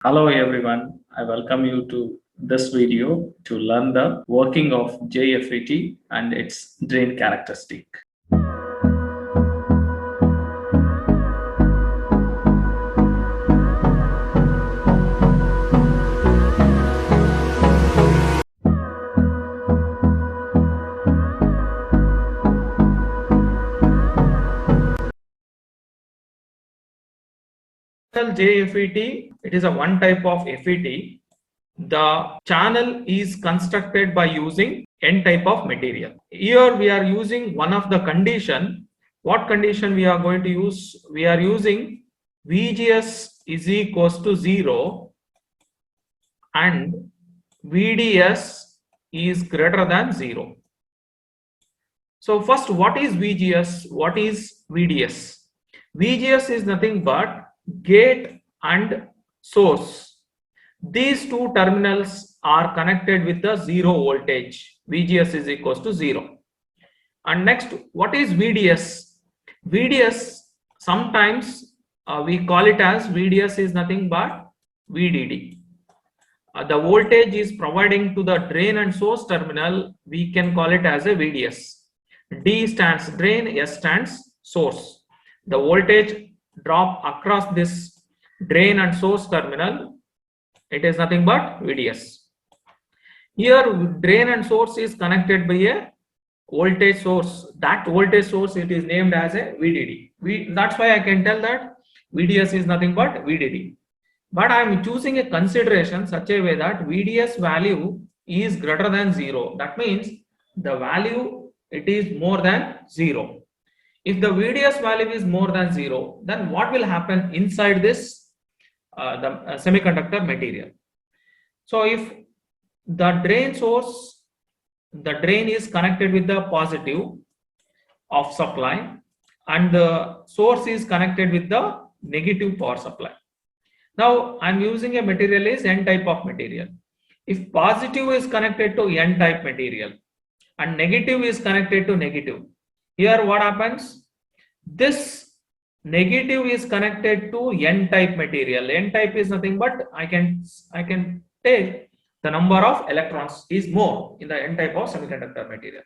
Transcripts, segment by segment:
Hello everyone, I welcome you to this video to learn the working of JFET and its drain characteristic. JFET, it is a one type of FET. The channel is constructed by using N type of material. Here we are using one of the condition. What condition we are going to use? We are using VGS is equals to 0 and VDS is greater than 0. So first, what is VGS? What is VDS? VGS is nothing but gate and source. These two terminals are connected with the 0 voltage. VGS is equals to 0. And next, what is VDS? VDS, sometimes we call it as VDS is nothing but VDD. The voltage is providing to the drain and source terminal, we can call it as a VDS. D stands drain, S stands source. The voltage drop across this drain and source terminal, it is nothing but VDS. Here drain and source is connected by a voltage source. That voltage source, it is named as a VDD. That's why I can tell that VDS is nothing but VDD. But I am choosing a consideration such a way that VDS value is greater than 0. That means the value, it is more than 0. If the VDS value is more than 0, then what will happen inside this semiconductor material? So if the drain source, the drain is connected with the positive of supply and the source is connected with the negative power supply. Now I'm using a material is N type of material. If positive is connected to N type material and negative is connected to negative, here what happens? This negative is connected to N type material. N type is nothing but I can take the number of electrons is more in the N type of semiconductor material.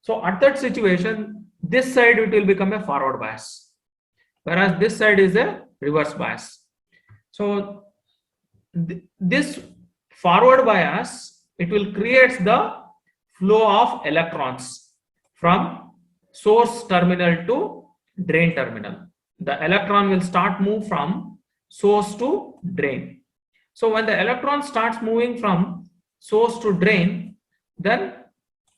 So at that situation, this side it will become a forward bias, whereas this side is a reverse bias. So this forward bias, it will create the flow of electrons from source terminal to drain terminal. The electron will start move from source to drain. So when the electron starts moving from source to drain, then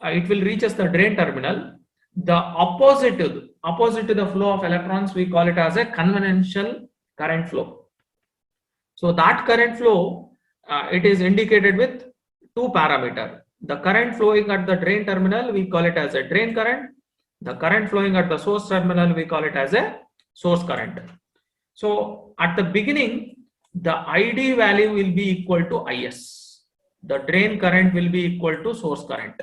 it will reach the drain terminal. The opposite to the flow of electrons, we call it as a conventional current flow. So that current flow, it is indicated with two parameters. The current flowing at the drain terminal, we call it as a drain current. The current flowing at the source terminal, we call it as a source current. So at the beginning, the ID value will be equal to IS. The drain current will be equal to source current.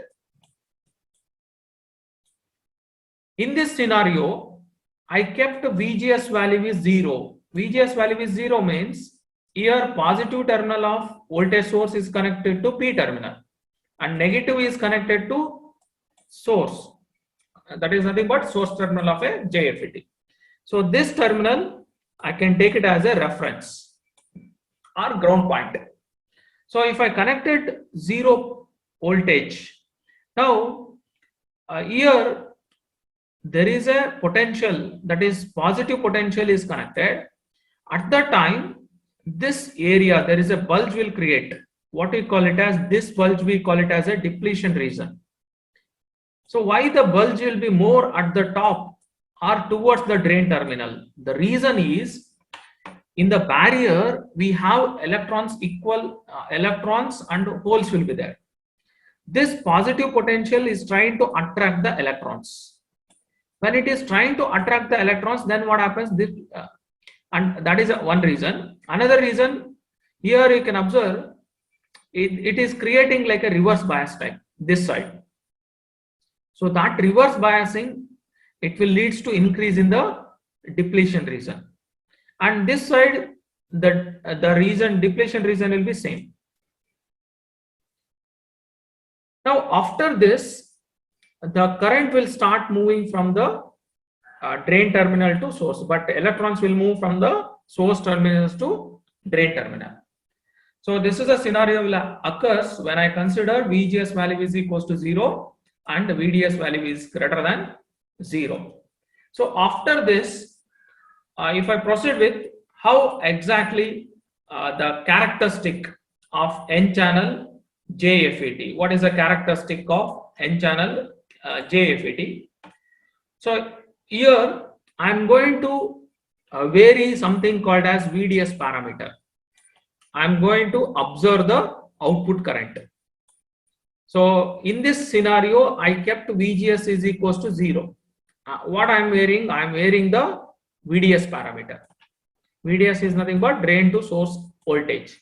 In this scenario, I kept VGS value is 0. VGS value is 0 means here positive terminal of voltage source is connected to P terminal and negative is connected to source. That is nothing but source terminal of a JFET. So this terminal, I can take it as a reference or ground point. So if I connected 0 voltage, now here there is a potential, that is positive potential is connected. At the time, this area, there is a bulge will create. What we call it as, this bulge we call it as a depletion region. So why the bulge will be more at the top or towards the drain terminal? The reason is, in the barrier we have electrons, equal electrons and holes will be there. This positive potential is trying to attract the electrons. When it is trying to attract the electrons, then what happens? And that is one reason. Another reason, here you can observe it is creating like a reverse bias type this side. So that reverse biasing, it will leads to increase in the depletion region. And this side, the reason, depletion reason will be same. Now after this, the current will start moving from the drain terminal to source, but electrons will move from the source terminals to drain terminal. So this is a scenario will occurs when I consider VGS value is equals to 0 and the VDS value is greater than 0. So after this, if I proceed with how exactly the characteristic of N-channel JFET, what is the characteristic of N-channel JFET? So here I am going to vary something called as VDS parameter. I am going to observe the output current. So in this scenario, I kept VGS is equals to 0. What I am varying? I am varying the VDS parameter. VDS is nothing but drain to source voltage.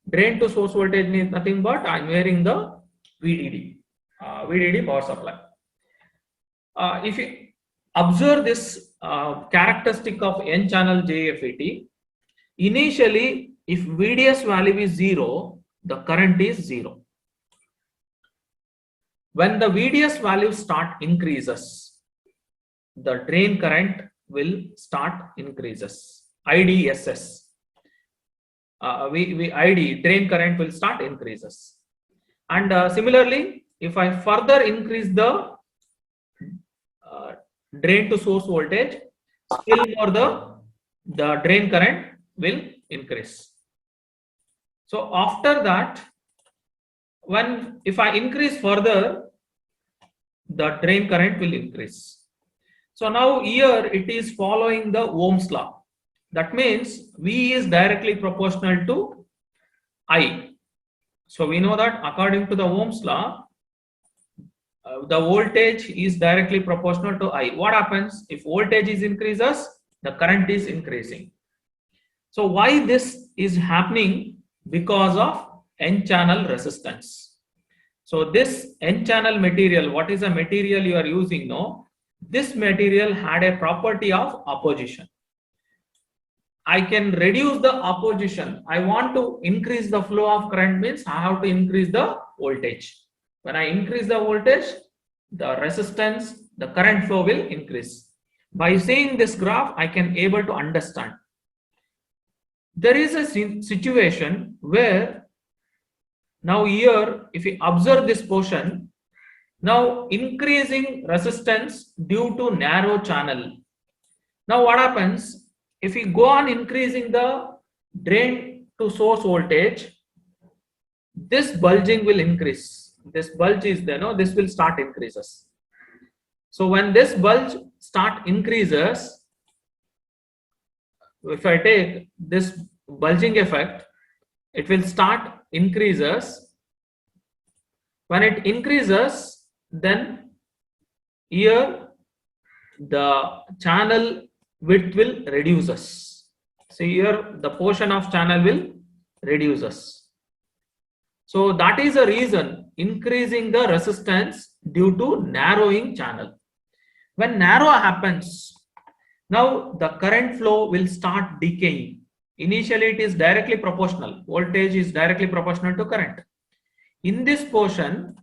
Drain to source voltage is nothing but I am varying the VDD, VDD power supply. If you observe this characteristic of N-channel JFET, initially if VDS value is 0, the current is 0. When the VDS value start increases, the drain current will start increases. IDSS. ID drain current will start increases. And similarly, if I further increase the drain to source voltage, still more the drain current will increase. So after that, if I increase further, the drain current will increase. So now here it is following the Ohm's law. That means V is directly proportional to I. So we know that according to the Ohm's law, the voltage is directly proportional to I. What happens if voltage is increases, the current is increasing. So why this is happening? Because of N-channel resistance. So this N-channel material, what is the material you are using now? This material had a property of opposition. I can reduce the opposition. I want to increase the flow of current, means I have to increase the voltage. When I increase the voltage, the resistance, the current flow will increase. By seeing this graph, I can able to understand. There is a situation where now here, if you observe this portion, now increasing resistance due to narrow channel. Now what happens if we go on increasing the drain to source voltage? This bulging will increase. This bulge is there, no? This will start increases. So when this bulge start increases, if I take this bulging effect, it will start increases. When it increases, then here the channel width will reduces. See here the portion of channel will reduces. So that is a reason increasing the resistance due to narrowing channel. When narrow happens, now the current flow will start decaying. Initially it is directly proportional. Voltage is directly proportional to current. In this portion,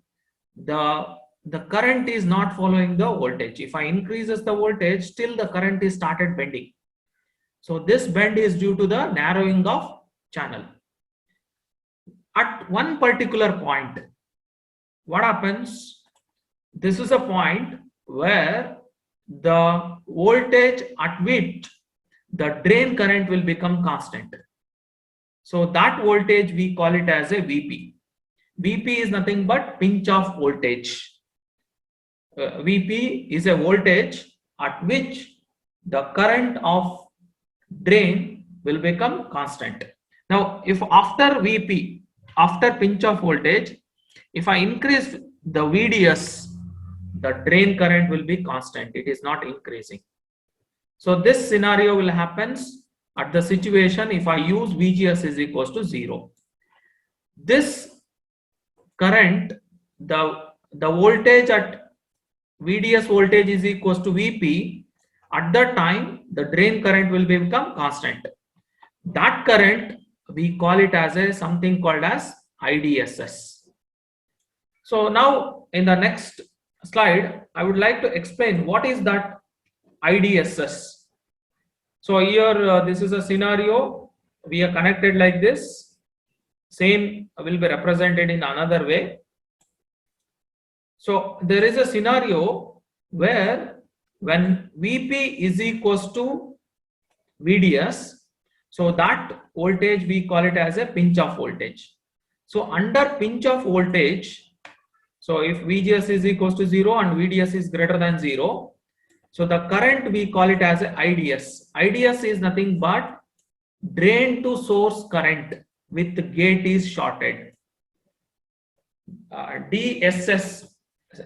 the current is not following the voltage. If I increases the voltage, still the current is started bending. So this bend is due to the narrowing of channel. At one particular point, what happens? This is a point where the voltage at which the drain current will become constant. So that voltage we call it as a VP. VP is nothing but pinch off voltage. VP is a voltage at which the current of drain will become constant. Now, if after VP, after pinch off voltage, if I increase the VDS, the drain current will be constant. It is not increasing. So this scenario will happen at the situation if I use VGS is equals to 0. This current, the voltage at VDS voltage is equals to VP. At that time, the drain current will become constant. that current we call it as a something called as IDSS. So now in the next slide, I would like to explain what is that IDSS. So here this is a scenario. We are connected like this. Same will be represented in another way. So there is a scenario where when VP is equals to VDS, so that voltage we call it as a pinch off voltage. So under pinch off voltage, so if VGS is equals to 0 and VDS is greater than 0, so the current we call it as a IDS. IDS is nothing but drain to source current with gate is shorted. DSS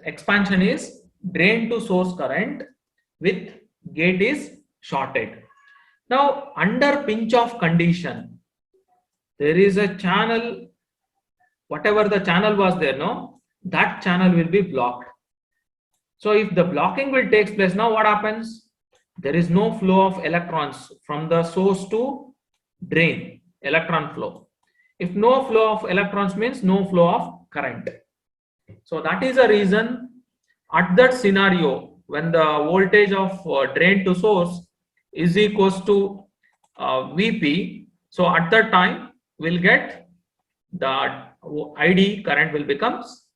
expansion is drain to source current with gate is shorted. Now under pinch off condition, there is a channel, whatever the channel was there, no, that channel will be blocked. So if the blocking will take place, now what happens? There is no flow of electrons from the source to drain, electron flow. If no flow of electrons means no flow of current. So that is a reason at that scenario when the voltage of drain to source is equals to VP. So at that time we'll get the ID current will becomes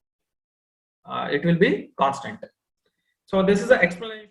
it will be constant. So this is the explanation.